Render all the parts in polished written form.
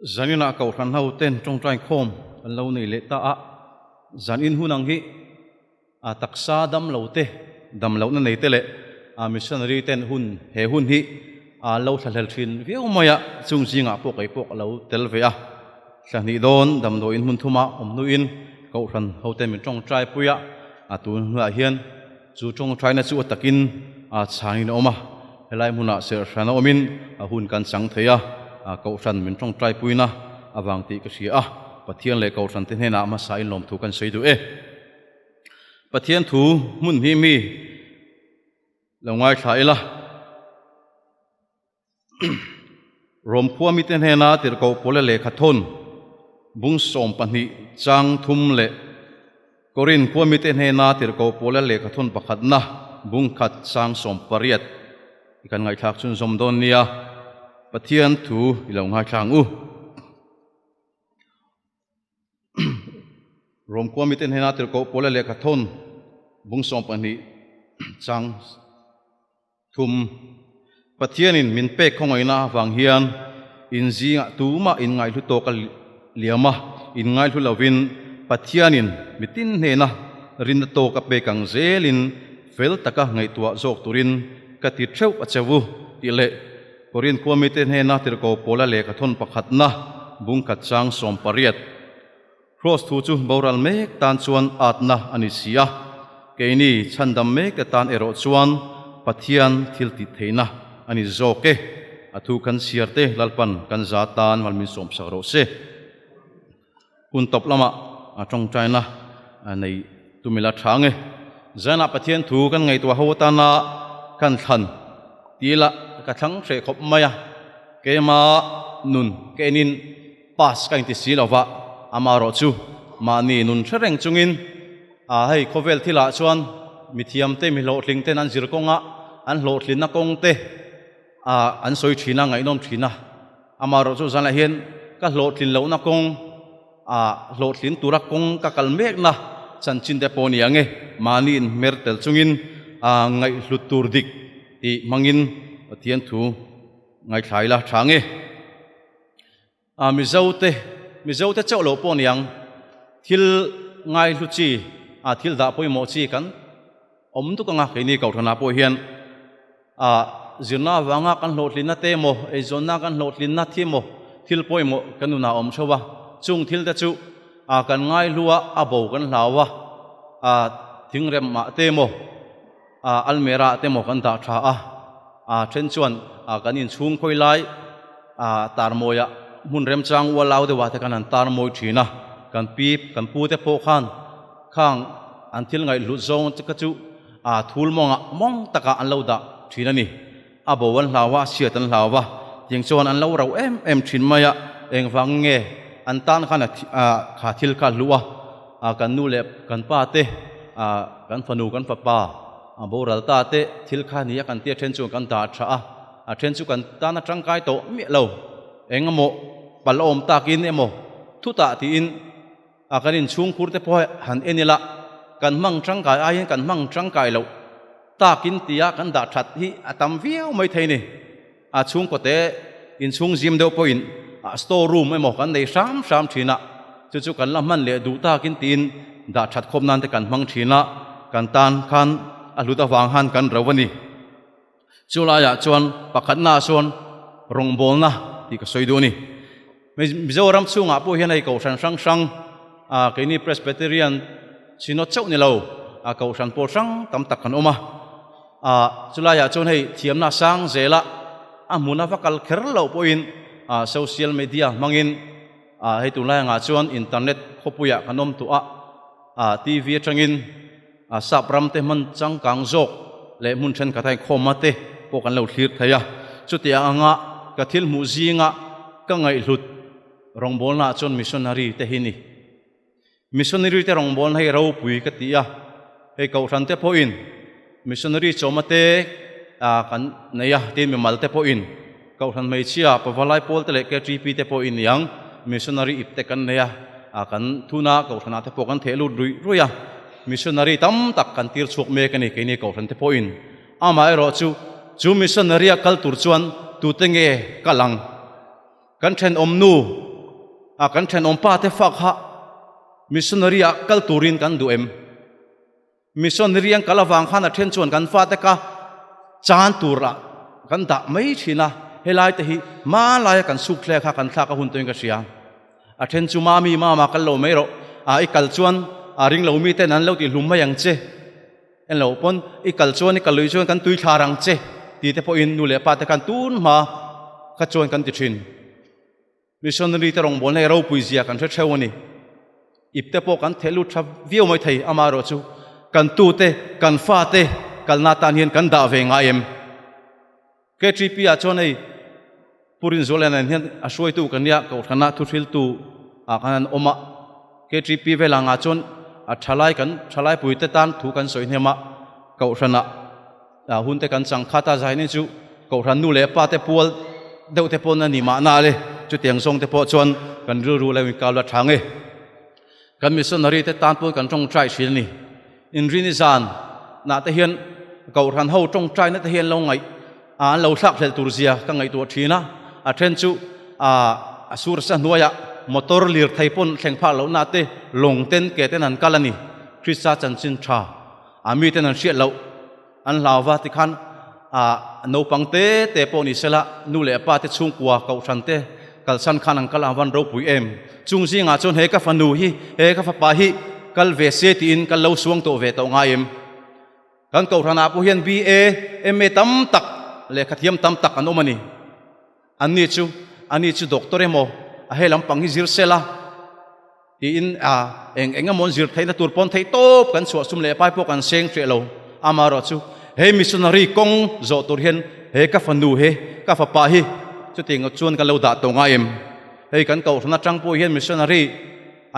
zanina kau ran hau ten trong trai khom an lo nei le ta a zanin hunang hi a taksa dam lo te dam lo na nei te le a missionary ten hun he hun hi a lo thlal thin viau maya chung jinga po kai pok lo tel ve a hlani don dam do in hun thuma om nu in kau ran hau ten min trong trai puya a tu hla hian chu trong trai na chu takin a changin oma helai muna ser hrana omin a hun kan chang theya a kau ran min trong trai puina awang ti ka sia a pathian le kau ran te hena ma sa in lom thu kan sei du e pathian thu mun hi mi longai thaila rom phua mi ten hena tir ko pole le khathon bung som pani chang thum le korin phua mi ten hena tir ko pole le khathon pakhat na bung khat chang som pariat ikan ngai thak chun som don nia pathian thu ilongai thang u rom phua mi ten hena tir ko pole le khathon bung som pani chang thum pathianin min pe khongaina wang hian in zinga tuma in ngai lu to kal liama in ngai lu lovin pathianin mitin hena rin to ka pe kang zelin fel taka ngai tua jok turin ka ti theu achawu ti le korin komiten hena tir ko pola le ka thon pakhat na bung ka chang som pariat cross thu chu boral mek tan chuan atna ani sia keini chandam mek ka tan ero chuan pathian thil ti theina ani zoke athu kan siarte lalpan kan zatan malmin som saro se kun top lama atong china anei tumila thange zana pathian thu kan ngai to hawtana kan than tila ka thang se khop maya kema nun kenin pas kan ti silawa amaro chu mani nun threng chungin a hei khovel thila chuan mithiam te mi lo tling ten an zir konga an lo thlin na kong te an soi thina ngai nom thina amaro chu zana hian ka lo thlin lo na kong lo thlin tura kong ka kal mek na chan chin te poni ange mani in mertel chungin ngai hlutur dik ti mangin pathian thu ngai thaila thange mizote chawlo poni ang thil ngai hlu chi thil da poi mo chi kan om tu kanga keini kau thana po hian zirna wanga kan hlotlin na te mo e zonna kan hlotlin na thi mo thil poi mo kanuna om thowa chung thil ta chu kan ngai lua abo kan hlawa thingrem ma te mo almera te mo kan da tha then chuan kan in chung khoi lai tarmoya mun rem chang walau de wa te kan an tarmoi thina kan pip kan pu te po khan khang an thil ngai lu zong ka chu thul monga mong taka an lo da thina ni abo wan hlawa siatan hlawa jeng chuan an lo rau em thin maya eng wang nge an tan khana kha thil ka luwa kan nu lep kan pa te kan fanu kan fa pa boral ta te thil kha ni kan te then chu kan ta tha then chu kan ta na tangkai to mi lo engamo palom takin emo thuta ti in kanin chung khur te poi han enila kan mang tangkai ai kan mang tangkai lo takin tia kan da that hi atam viau mai theini chung ko te in chung jim deu point store room emo kan nei sam thina chu kan la man le du takin tin da that khom nan te kan mang thina kan tan khan aluta wang han kan rawani chulaya chuan pakhat na chuan rongbol na ti ka soidu ni mizoram chunga po hian ai ko sang keini presbyterian chino chau ni lo ko san po sang tam tak kan oma chulaya chuan hei thiam na sang zela amuna vakal kher lo po in social media mangin hei tulai nga chuan internet khopuya kanom tu tv atangin sapram te man chang kang jok le mun then kathai khomate po kan lo thlir thaya chutia anga ka thil mu zinga ka ngai hlut rongbol na chon missionary te hini missionary te rongbol hei ro pui ka tia hei ko ran te po in missionary chomate kan neya te mi mal te po in ko ran mai chia pawalai pol te le ke gp te po in yang missionary ip te kan neya kan thuna ko thana te po kan thelu ruya missionary tam tak kan tir chuk me kani keini ko ran te po in ama ero chu missionary kal tur chuan tu tenge kalang kan then omnu kan then om pa te fak ha missionary a kal turin kan du em missionary ang kalawang khan a then chuan kan fa te ka chan tura kan da mai thina helai te hi ma lai kan suk hle kha kan thla ka hun toin ka sia a then chu ma mi ma kal lo mai ro a i kal chuan a ring lo mi te nan lo ti hlum mai ang che en lo pon i kal chuan i kal lui chuan kan tui tharang che ti te po in nu le pa te kan tun ma ka chuan kan ti thin missionary te rong bol nei ro pui zia kan theu ani ip te po kan thelu tha viau mai thei ama ro chu kan tu te kan fa te kal na tan hian kan da ve nga em ke tripi a chon ei purin zolen an hian a shoi tu kan ya ko thana thu thil tu a kan oma ke tripi vela nga chon a thalai pui te tan thu kan soi hema ko thana a hun te kan chang khata zai ni chu ko than nu le pa te pual deuh te pon ani ma na le chu tiang song te po chon kan ru le wi ka la thang e kan missionary te tan pon kan tong trai thil ni in rini zan na te hian ko than ho tong trai na te hian lo ngai a lo thak hlel tur zia ka ngai tu thina a then chu a sur sa nuaya motor lir thai pon thleng pha lo na te long ten ke ten an kalani krista chan chin tha ami ten an hriat lo an lawa ti khan no pangte te pon isela nu le pa te chung kwa ko than te kal san khan ang kalawan ro pui em chung si nga chon he ka fanu hi he ka fa pa hi kal ve se ti in kal lo suang to ve to nga em kan ko thana pu hian ba ma tam tak le khathiam tam tak an omani ani chu doctor emo a helam pangi zir sela ti in eng amon zir thaina tur pon thei top kan chu sum le pai po kan seng tre lo amaro chu he missionary kong zo tur hian he ka fanu he ka fa pa hi chu ting chuan kan lo da to nga em he kan ko thana tang po hian missionary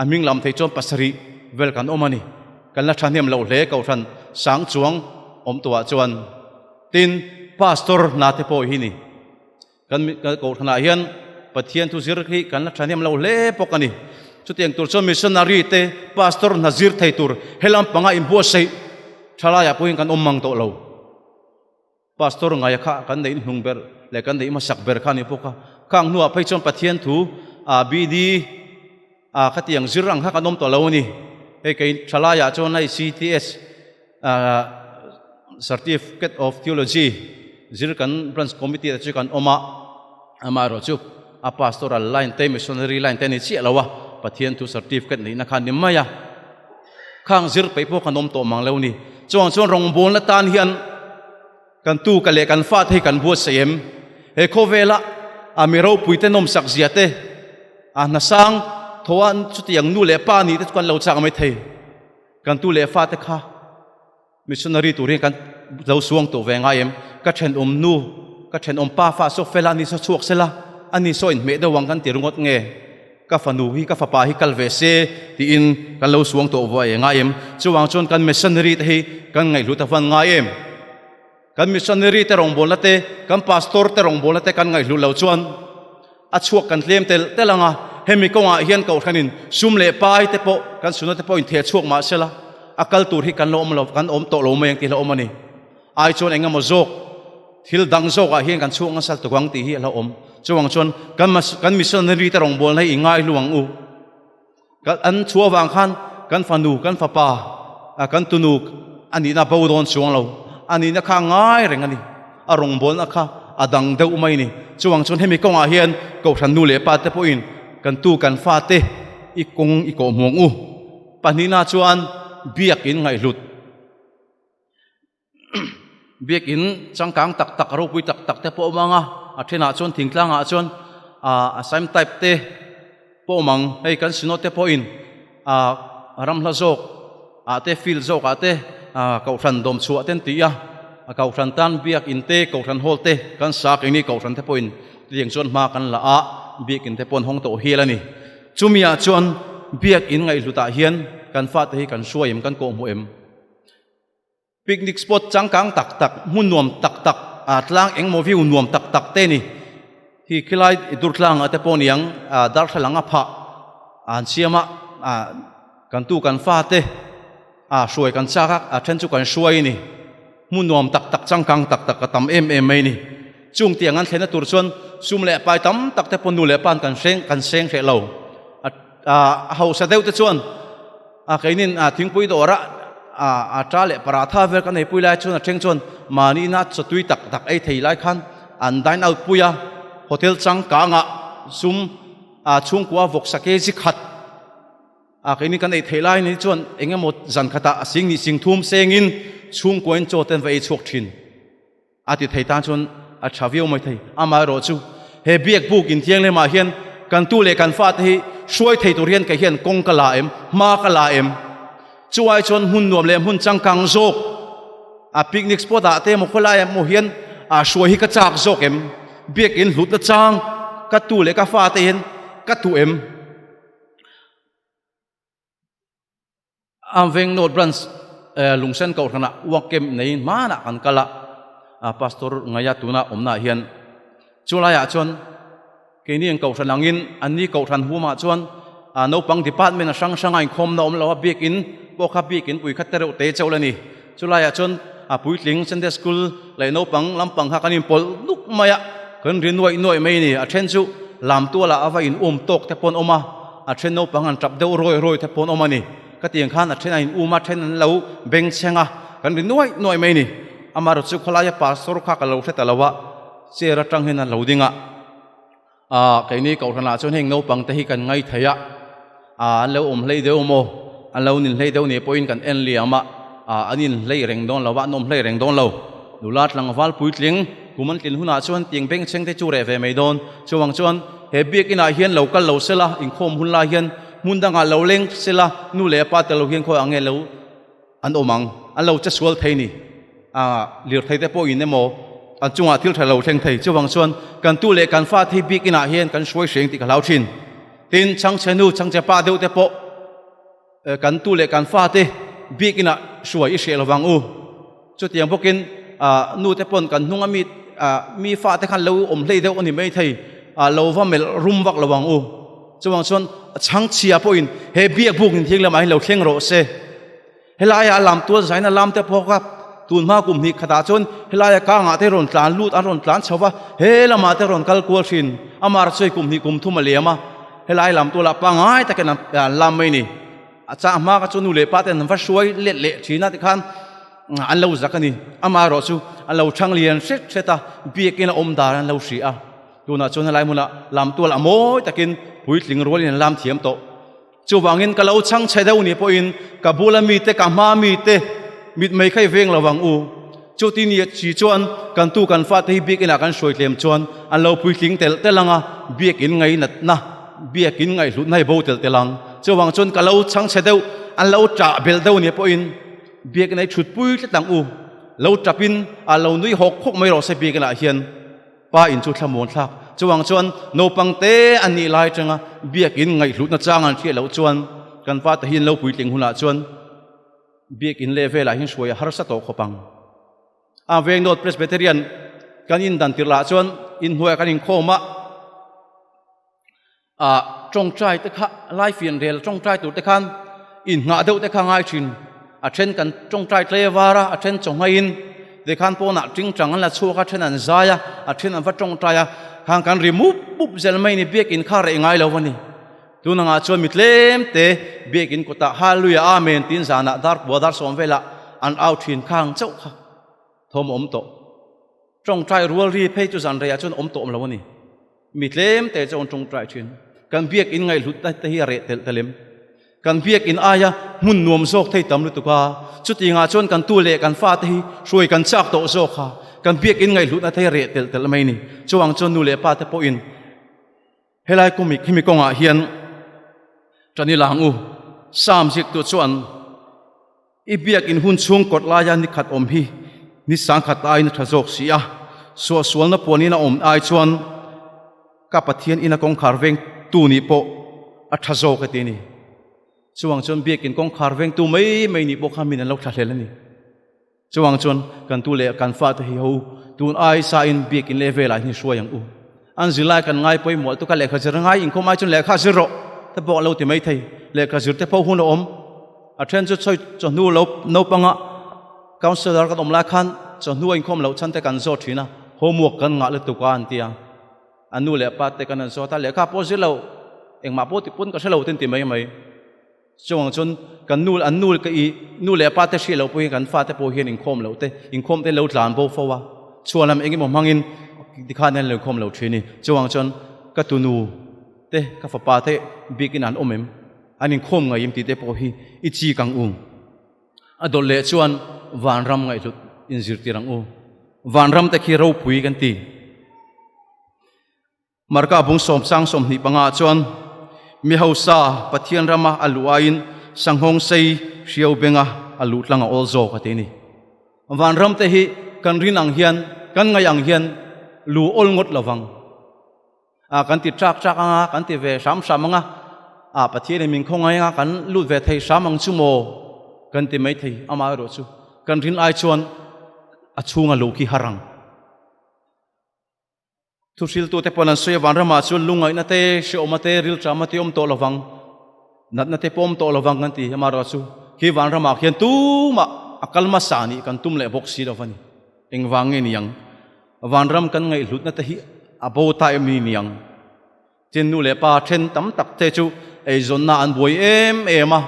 aming lam thei chom pasari vel kan omani kan la thaniam lo hle ko than sang chuang om tua chuan tin pastor na te po hi ni kan ko thana hian pathian tu zir khi kan la thaniam lo hle pokani chu tiang tur chom missionary te pastor na zir thei tur helam panga imbo sei thala ya poin kan omang to lo pastor ngai kha kan nei hnung ber le kan nei ma sak ber khani poka kang nu a phei chom pathian thu bd khatiang zirang ha kanom to lo ni he kai thala ya chon nai cts certificate of theology zir kan branch committee chu kan oma amaro chu a pastoral line te missionary line te ni chi lawa pathian tu certificate ni na khan ni maya khang zir pe po kanom to mang lo ni chong rong bol na tan hian kan tu ka le kan fa thei kan bu sem he khovela amiro puite nom sak ziate na sang thoan chutiang nu le pa ni te kan lo chang mai thei kan tu le fa te kha missionary tu ri kan lo suang to venga em ka then nu ka then pa fa so fela ni sa chuak sela ani so in me da wang kan tirungot nge ka fanu hi ka fa pa hi kal ve se ti in kan lo suang to wa nga em chuwang chon kan missionary te hi kan ngai lu ta van nga em kan missionary te rong bol na te kan pastor te rong bol na te kan ngai lu lo chuan a chuak kan tlem tel telanga hemi ko nga hian ko thanin sum le pai te po kan suna te po in the chuak ma sela akal tur hi kan lo om lo kan om to lo mai ti lo omani ai chon enga mo jok thil dang jok a hian kan chuak nga sal to gwang ti hi lo om chuwang chon kan missionary te rong bol nei ingai luang u kan an chuwa wang khan kan fanu kan fa pa kan tunuk ani na bo don chuang lo ani na kha ngai reng ani a rong bol na kha adang deuh mai ni chuwang chon hemi ko nga hian ko than nu le pa te po in kan tu kan fa te i kong i ko mong u panina chuan biak in ngai lut biak in changkang tak ro pui tak te po manga a thena chon thingtlang a chon a same type te po mang hei kan sino te po in ram hla jok te fil jok te ko than dom chu ten ti a ko than tan biak in te ko than hol te kan sak ini ko than te po in rieng chon ma kan la a biak in te pon hong to helani chumia chon biak in ngai luta hian kan fa te hi kan suaim kan ko mu em picnic spot changkang tak mun nuam tak tlang eng mo view nuam tak te ni hi khilai dur tlang ate pon yang dar thalanga pha an siama kan tu kan fa te suai kan chaka then chu kan suai ni mun nuam tak changkang tak katam em mai ni chung tiang an thena tur chuan sum le pai tam tak te pon nu le pan kan seng re lo hậu sa deu te chuan cái nín thính pui đồ ra trả lệ paratha về cái này pui lại chuan theng chuan mà ni na cho tui tak tak ấy thầy lại khan dine out pui hotel chang cả ngã sum chung qua vok sake zi khat cái nín cái này thầy lại ni chuan engem một dàn khata sing ni sing thum sengin chung qoin cho ten ve chuak thin thì thầy ta chuan chaviu mai thầy ama ro chu he biak buk in thiang le ma hian kan tu le kan fa hi suai thei tur hian kai hian kong kala em ma kala em chuai chon hun nuam le hun chang kang zok picnic spot te mo khola em mo hian suai hi ka chak zok em biak in hlut na chang ka tu le ka fa te hian ka tu em veng not branch lungsen ko thana wakem nei ma na kan kala pastor ngaya tuna omna hian chulaya chon kini ang kausan langin ani kausan huma chuan no pang department sang sangai khom na omlo biak in bokha biak in pui khatero te cholani chulaya chon puitling sunday school lai no pang lampang ha kanin pol nuk maya kan rinwai noi mai ni a then chu lam tu la awa in tok te pon oma a then no pang an trap deu roi te pon oma ni ka tiang khan a then in then an lo beng chenga kan rinwai noi mai ni amaro chu kholaya pastor kha ka lo the talawa chera tang hin an lo dinga cái này cậu thằng nào cho nên nấu bằng tay cần ngay thấy anh lâu lấy đâu mà anh lâu nhìn lấy đâu này point cần en liam anh nhìn lấy rèn đón lâu bạn nôm lấy rèn đón lâu đủ lát lăng val bụi tiếng cũng mình tin hôn nào cho tiếng beng chênh thế chú rể về mấy đón cho bằng cho hệ biết cái nào hiền lâu cái lâu sẽ là in khom hôn la hiền muốn đang lâu lên sẽ là nu lệ pa lâu hiền coi anh nghe lâu anh ôm anh lâu chắc sual thấy nè liệt thấy thế point này mà anh chung thiếu thầy lâu theng thầy cho bằng xuân cần tu lệ cần pha thì biết cái nào hiền cần suy sinh thì cả lão chín tin chẳng chén nu chẳng chén pa đâu thế bộ cần tu lệ cần pha thì biết cái nào suy ý sẽ là vang u cho tiếng bốc in nu thế pon cần nung ami mi pha thế khăn lâu lấy đâu anh mấy thầy lâu vào mel rum vak là vang u cho bằng xuân chẳng chia point he biết bốc in thiêng là mai lâu khen rõ se he lại làm tua giải na làm thế po gặp tuần ma cùng hi khata chon helaya ka nga te ron tlan lut aron tlan chawa he lama te ron kal kual thin amar choi kum hi kum thuma lema helai lam tu la pangai ta ken lam mai ni acha ma ka chonu le pa te nam va suai let le thina ti khan an lo zakani amar ro chu an lo thang lian set seta bi ken om dar an lo ri a tuna chon helai mula lam tu la moi takin puitling rol in lam thiam to chu wangin ka lo chang chhe deu ni po in ka bulami te ka ma mi te mít mấy khai veng là vàng u, cho tin nhiệt chỉ chuan, cần tu cần phát thì biết cái nào cần soi lem chuan, anh lâu pui kính tel langa, biết cái ngày nát na, biết cái ngày lúc này bao tel lang, cho vàng chuan cả lâu chẳng sẽ đâu, anh lâu trả bel đâu nhỉ poin, biết cái này chụt pui cái tang u, lâu trả pin, anh lâu nuôi học khóc mấy rồi sẽ biết cái nào hiền, pa in chụt tham muốn thắc, cho vàng chuan nô bằng té anh đi lại chăng biết cái ngày lúc nó trang anh chỉ lâu chuan, cần phát hiền lâu pui kính hôn lại chuan. Biak in level lah hin suai har sa to khopang veng not presbyterian kan in dan tirla chuan in huai kan in khoma trong trai te kha life in rel trong trai tu te khan in nga deuh te kha ngai thin then kan trong trai tlewara then chong in de khan po na ting chang la chu kha then an zaya then an va trong trai hang kan remove bup zel mai ni biak in kha re ngai lo wani tu na nga chuan mitlem te biak in kota hallelujah amen tin zana dar bodar som vela an out thin khang chau kha thom om to trong trai rual ri phei chu zan rea chuan om to om lo ni mitlem te chon trong trai thin kan biak in ngai lut ta hi re tel telem kan biak in aya mun nuam zok thei tam lu tu ka chuti nga chuan kan tu le kan fa te hi soi kan chak to zok kha kan biak in ngai lut na thei re tel tel mai ni chuang chon nu le pa te po in helai komik himi konga hian trani lang u sam sik tu chuan ibiak in hun chung kot la ya ni khat om hi ni sang khat ai na thazok sia so sual na poni na om ai chuan ka pathian ina kong kharveng tu ni po a thazok ati ni chuang chon biak in kong kharveng tu mai mai ni po khamin an lo tha hlel ani chuang chon kan tu le kan fa ta hi ho tun ai sa in biak in level ai ni suayang u an zilai kan ngai poi mol tu ka lekha zir ngai in khomai chon lekha ziro te bo lo ti mai thei lekha zir te pho hun om a then chu choi cho nu lo no panga counselor ka dom la khan cho nu in khom lo chan te kan zo thina homework kan nga le tu ka an tia anu le pa te kan zo ta lekha po zilo engma po ti pun ka selo ten ti mai chuang chun kan nul an nul ka I nul le pa te shilo po kan fa te po hian in khom lo te lo tlan bo fowa chualam engi mo mangin dikhan le khom lo thini chuang chun ka tunu te ka fa pa te bikin an omem anin khom ngai im ti te po hi I chi kang adol le chuan van ram ngai lut in zir ti rang van ram te khi ro pui kan ti marka bung som sang som ni panga chuan mi hausa pathian rama aluain sanghong sei riau benga alu tlanga olzo ka te ni van ram te hi kan rin ang hian kan ngai ang hian lu ol ngot lawang kan ti trak anga kan ti ve sam anga pathian min khong nga kan lut ve thei samang chumo kan ti mai thei ama ro chu kan rin ai chuan achunga lo ki harang thu sil tu te ponan soya van rama chu lungai na te she omate ril chama te om to lawang nat na te pom to lawang kan ti ama ro chu ki van rama khian tu ma akalma sani kan tum le bok si lawani engwange ni yang van ram kan ngai lut na te hi abo ta em ni yang chen nu le pa then tam tak te chu ei zon na an boi ema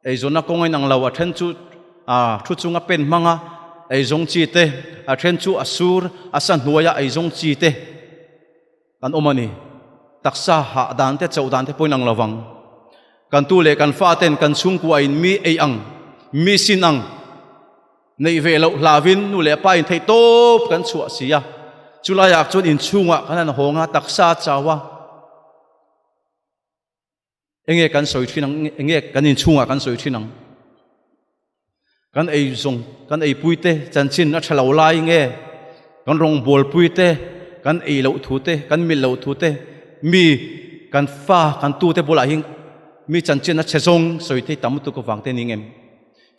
ei zon na kongai nang lawa then chu thu chunga pen manga ei zong chi te then chu asur asan huaya ei zong chi te kan omani taksa ha dan te chau dan te poinang lawang kan tu le kan fa ten kan chung ku ain mi ei ang mi sin ang nei ve lo lavin nu le pa in thei top kan chu sia chulaya chun in chunga kanan honga taksa chawa enge kan soi thinang enge kan in chunga kan soi thinang kan ei zong kan ei puite chanchin na thalo lai nge kan rong bol puite kan ei lo thu te kan mil lo thu te mi kan fa kan tu te bola hing mi chanchin na chezong soi te tam tu ko wang te ningem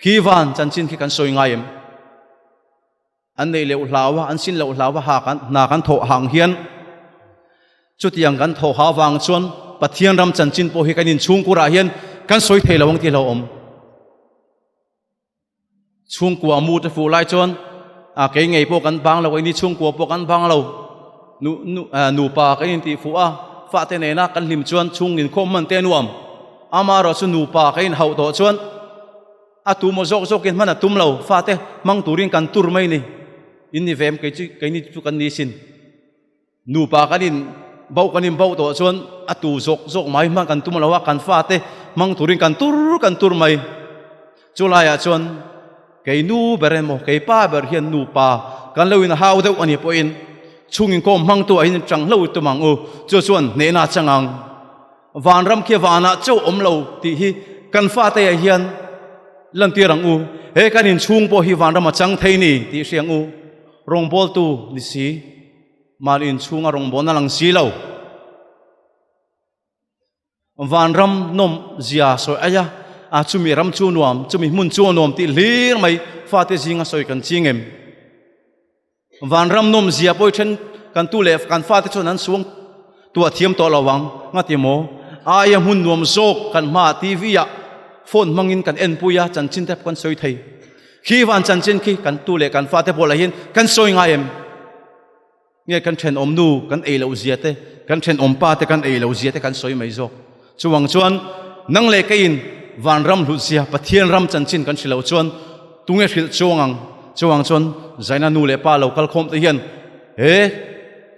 khi van chanchin khi kan soi ngai em an nei le hlawa an sin lo hlawa ha kan na kan tho hang hian chutiang kan tho ha wang chuan pathian ram chanchin po hi kan in chung kura hian kan soi thei lawang ti lo om chung kwa mu te fu lai chuan ke ngei po kan bang lo ni chung kwa po kan bang lo nu pa kan in ti fu fa te ne na kan lim chuan chung in khom man te nuam ama ro chu nu pa kan hau to chuan tu mo zok zok in man tum lo fa te mang turin kan tur mai ni in ni vem ke ni chu kan ni sin nu pa kan in bau to chuan tu zok zok mai man kan tum lo wa kan fa te mang turin kan tur mai chulaya chuan kei nu beremo kei pa ber hian nu pa kan loin hau deuh ani po in chungin kom mang tu ain chang lo tu mang chu chuan ne na changang van ram khia wana chu om lo ti hi kan fa te hian lan ti rang he kan in chung po hi van ram chang thei ni ti siang rong bol tu ni si mal in chunga rong bon na lang si lo van ram nom zia so aya chumi ram chu nuam chumi mun chu nuam ti lir mai fa te zinga soi kan chingem van ram nom zia poi then kan tu lef kan fa te chon an suang tua thiam to lawang ngati mo aya mun nuam zok kan ma tv ya phone mangin kan en puya chan chin te kan soi thei khi van chan chin khi kan tu le kan fa te bola hin kan soi nga em nge kan then om nu kan ei lo zia te kan then om pa te kan ei lo zia te kan soi mai zok chuang chuan nang le kein van ram lu zia pathian ram chanchin kan silo chuan tunge hril chuang chuan zaina nu le pa lo kal khom te hian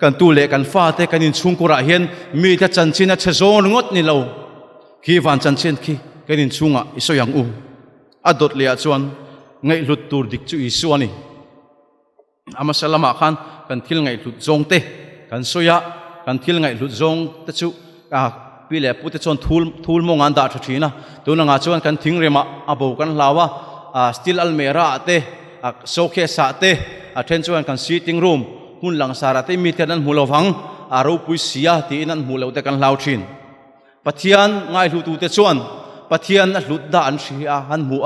kan tu le kan fa te kan in chung kura hian mi ta chanchin a chezon ngot ni lo khi van chanchin khi kan in chunga isoyang adot le chuan ngai lut tur dik chu isuani ama salama khan kan thil ngai lut zong te kan soya kan thil ngai lut zong te chu pile pute chon thul mong an da thina tuna nga chuan kan thing rema abo kan lawa steel almera te soke sa te then chuan kan sitting room hun lang sara te mi ten an mulovang aro pui sia ti in mulo te kan lau thin pathian ngai hlu tu te chuan pathian a hlut da an ria an mu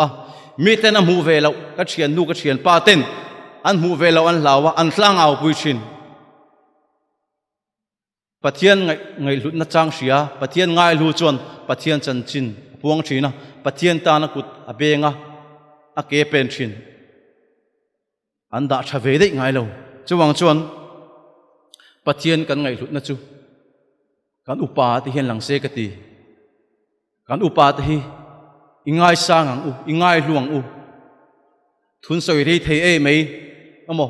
mi ten a mu ve lo ka thian nu ka thian pa ten an mu ve lo an lawa an tlang au pui thin pathian ngai lut na chang sia pathian ngai lu chuan pathian chan chin puang thina pathian ta na kut abenga a ke pen thin an da tha ve dei ngai lo chuwang chuan pathian kan ngai lut na chu kan upa te hian lang se ka ti kan upa te hi ingai sang ang u ingai luang u thun soi ri thei e mei amo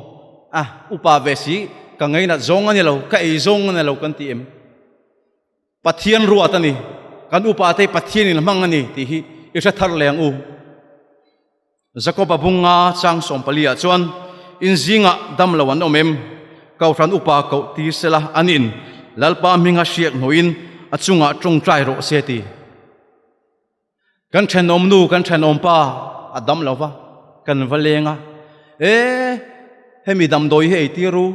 upa ve si ka ngai na zong ani lo ka ei zong ani lo kan ti em pathian ruat ani kan upa te pathian in mang ani ti hi isa thar leng u Jacob abunga chang sompalia chuan in zinga dam lawan omem kau ran upa kau ti sela anin lalpa minga siak noin achunga tong trai ro seti kan then om nu kan then om pa adam lova kan valenga hemi dam doi he ti ru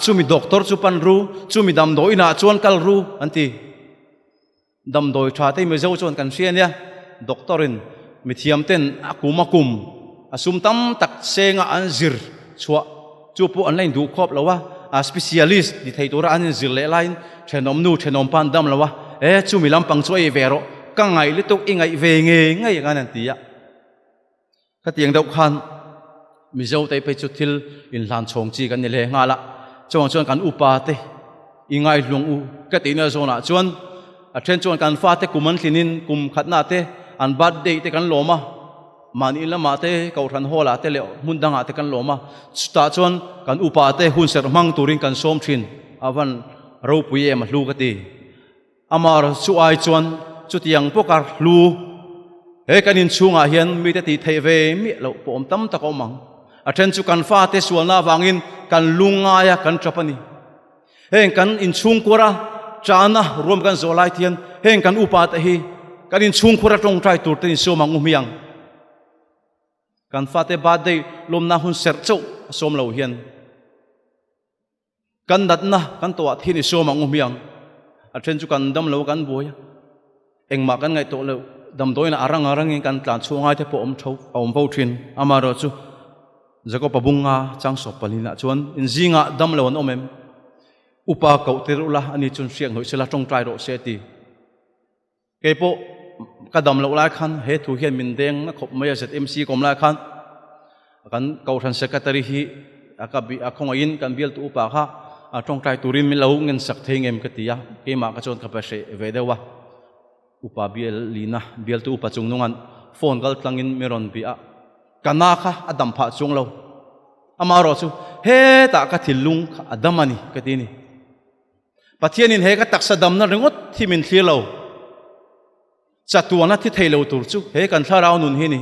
chumi doctor chu pan ru chumi dam doi na chuan kal ru anti dam doi tha te me zo chuan kan sia nia doctorin mithiam ten akumakum asum tam tak senga anzir chua chupu online du khop lawa specialist di thei tora an zir le line thenom nu thenom pan dam lawa chumi lampang choi vero ka ngai lituk ingai ve nge ngai gan an tia ka tiang deuh khan mi zo te pe chu thil in hlan chhong chi kan ni le nga la chong chuan kan upa te ingai lung u ka ti na zona chuan a then chuan kan fa te kuman thlinin kum khatna te an birthday te kan loma mani lama te kau than hola te le mundanga te kan loma sta chuan kan upa te hun ser mang turin kan som thin awan ro puye ma hlu ka ti amar chu ai chuan chu tiang pokar hlu kan in chunga hian mi te ti thei ve mi lo pom tam ta ko mang a then chu kan fa te sualna wangin kan lunga ya kan trapani kan in chung kura chana rom kan zolai thian kan upa te hi kan in chung kura tong trai tur te in so mang umiang kan fate birthday lom na hun ser chau som lo hian kan dat na kan to thini so mang umiang a then chu kan dam lo kan boya engma kan ngai to lo dam doina arang kan tlan chungai te po om tho om bo thin amaro chu Jacob abunga chang so palina chuan in zinga dam lo an omem upa kau terula ani chun siang hoi sela tong trai ro seti kepo kadam lo lai khan he thu hian min deng na khop maya ZMC kom lai khan kan kau than secretary hi akabi akhong in kan bial tu upa kha atong trai turin min lo ngen sak thengem ka tia ke ma ka chon ka pa se ve dewa upa bial lina bial tu upa chung nungan phone gal tlangin meron bia kana kha adam pha chung lo amaro chu he ta ka thilung adamani ka tini pathianin he ka taksa dam na ringot thimin thilo chatuana thi theilo tur chu he kan thlarau nun hi ni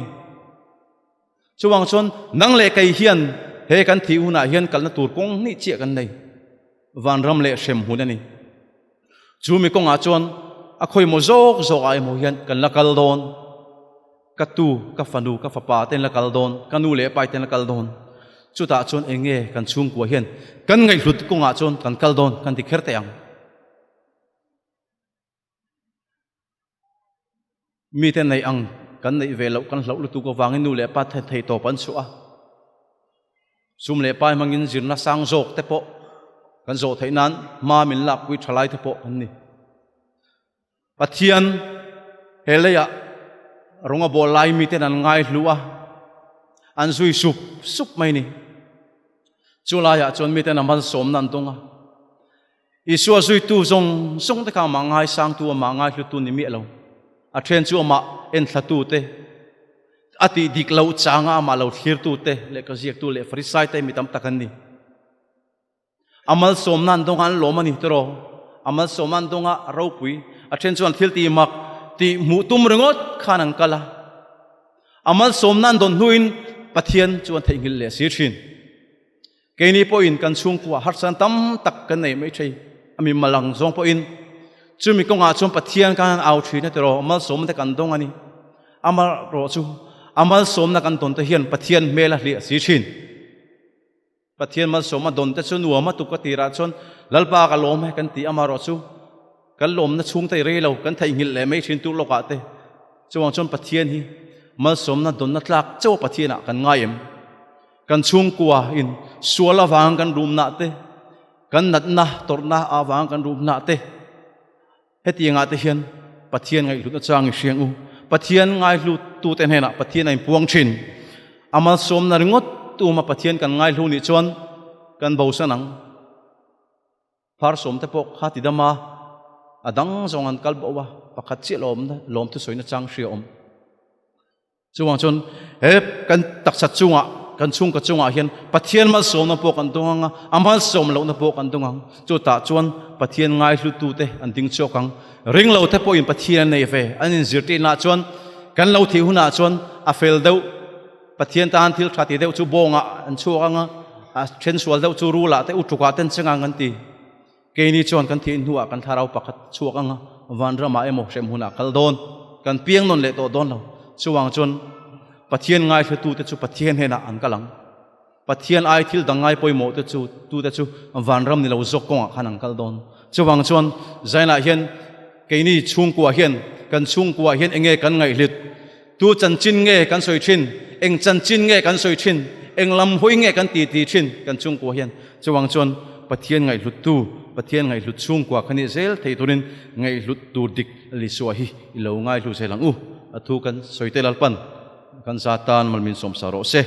chuwang chon nang le kai hian he kan thi una hian kalna tur kong ni che kan nei van ram le shem hun ani chu mi kong a chon a khoi mo zok zok ai mo hian kan la kal don ka tu ka fanu ka fapa ten la kal don kanu le pai ten la kal don chu ta chon enge kan chung ko hian kan ngai hlut kong a chon kan kal don kan ti kher te ang mi ten nei ang kan nei ve lo kan hlo lu tu ko wangin nu le pa thei to pan chu a sum le pai mangin zirna sang jok te po kan zo thei nan ma min lak wi thalai te po an ni pathian heleya ronga bol lai mi ten an ngai hlua an zui sup mai ni chulaya chon mi ten amal som nan tonga isua zui tu zong te ka mangai sang tu mangai hlu tu ni mi lo a then chu ma en thlatu te ati dik lo changa ma lo thlir tu te le ka ziak tu le frisai te mi tam takan ni amal som nan dong an lo mani tro amal som nan donga ro pui a then chu an thil ti mak ti mu tum ringot khanang kala amal som nan don nuin pathian chu an thei ngil le si thin keini po in kan chung kwa har san tam tak kan nei mai thei ami malang zong po in chumi konga chum pathian kan au thi na tero amal som te kan dong ani amal ro chu amal som na kan ton te hian pathian mela hli si thin pathian mal som ma don te chu nuama tu ka tira chon lalpa ka lom he kan ti ama ro chu kan lom na chung te re lo kan thai ngil le mai thin tu lo ka te chuang chon pathian hi mal som na don na tlak chaw pathiana kan ngaim kan chung kwa in suala wang kan rum na te kan nat na tor na awang kan rum na te hetianga te hian pathian ngai lut na chang siang u pathian ngai lut tu ten hena pathian ai puang thin amal som na ringot tu ma pathian kan ngai lu ni chuan kan bo sanang phar som te pok hati dama adang zong an kal bawa pakhat chi lom tu soina chang hria om chuwang chon he kan taksat chunga kan chung ka chunga hian pathian mal som na po kan tunganga amal som lo na po kan tungang chu ta chuan pathian ngai hlu tu te an ding chokang ring lo te po in pathian nei ve anin zirti na chuan kan lo thi huna chuan a fel deuh pathian tan thil thati deuh chu bonga an chuanga a then sual deuh chu rula te utuka ten chenga ngan ti ke ni chuan kan thin huwa kan tharau pakhat chuakanga van rama emo sem huna kaldon kan piang non le to don lo chuwang chuan pathian ngai hlu tu te chu pathian hena an kalang pathian ai thil dangai poimo te chu tu te chu van ram ni lo zok konga khanang kaldon chuwang chuan zaina hian ke ni chung kwa hian kan chung kwa hian enge kan ngai hlit tu chan chin nge kan soi thin eng chan chin nge kan soi thin eng lam hoi nge kan ti thin kan chung kwa hian chuwang chuan pathian ngai hlut tu pathian ngai hlut chung kwa khani zel thei turin ngai hlut tur dik li suwa hi ilo ngai hlu selang athu kan soite lalpan kan satan malmin som saro se